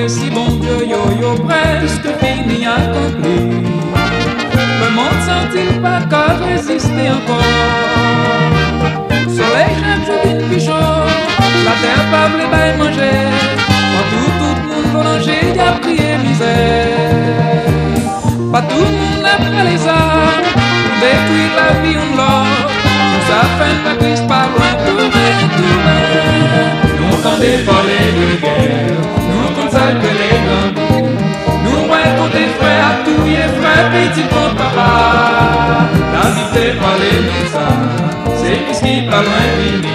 Si bon Dieu, yo presque fini accompli. Le monde sent-il pas qu'à résister encore? Soleil chaque jour une plus chaud, la terre pas blé bail manger. Quand tout le monde prolongé, y a prié misère. Pas tout le monde après les armes, pour détruire la vie on l'or. Tout ça fait la crise pas loin, tout loin. Nous entendez parler de guerre. Nous voyons des frères à tout et frères petits contre papa. La vie parler de ça, c'est ce qui pas loin fini.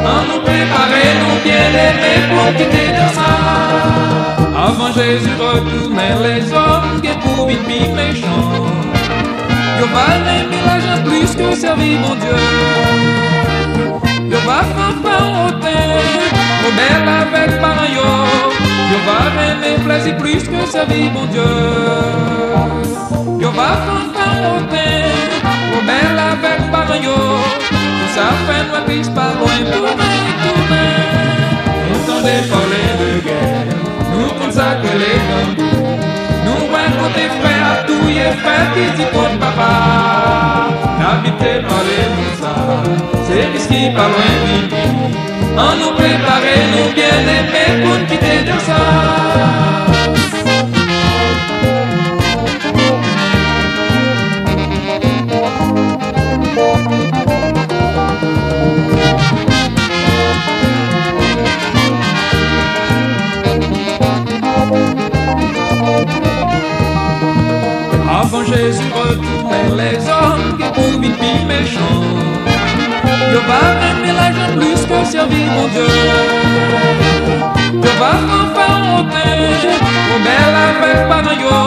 En nous préparer, nous bien aimer pour quitter de ça. Avant Jésus retournait les hommes qui pour une vie méchante. Yo va aimer l'argent plus que servir mon Dieu. Yo va faire un hôtel, au bel avec parents yo. Yo va aimer plaisir plus que servir mon Dieu. Yo va faire un hôtel, au bel avec parents yo. Tout ça fait ma piste pas loin pour tourner. Nous entendez parler de guerre, nous consacrer les tambours. Nous voyons des frères à tout et frères qui disent pour papa. N'habitez parler de ça, c'est ce qui pas loin vini. En nous préparer, nous bien aimer pour quitter de ça. Avant Jésus retournait les hommes qui pour une vie méchante. Yo va aimer l'argent plus que servir mon Dieu. Yo va faire un hôtel, au bel avec parents yo.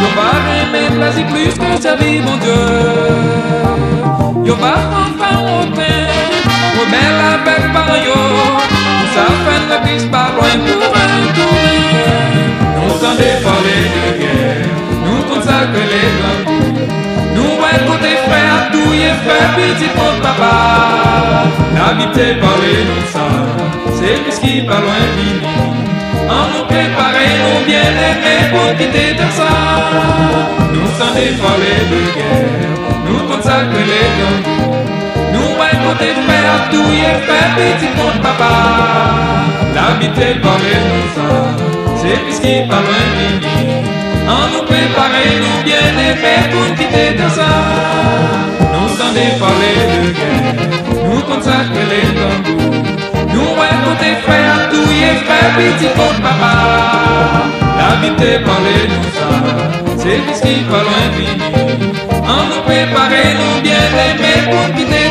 Yo va aimer plaisir plus que servir mon Dieu. Yo va faire un hôtel, au bel avec parents yo. Tout ça fait la piste pas loin pour tourner. Nous entendez parler de guerre, nous consacrer les tambours. Nous voyons des frères à tout et frères petits pour papa. N'habitez parler de ça, c'est ce qui pas loin fini. En nous préparer, nous bien aimer pour quitter de ça. Nous entendez parler de guerre, nous consacrer les tambours. Nous voyons des frères à tout et frères petits pour papa. N'habitez parler de ça, c'est ce qui pas loin fini. En nous préparer, nous bien aimer pour quitter de ça. Nous entendez parler de guerre, nous consacrer les tambours. Nous voyons des frères à tout et frères petits pour papa. L'habiter parler de ça, c'est ce qui pas loin fini. En nous préparer, nous bien aimer pour quitter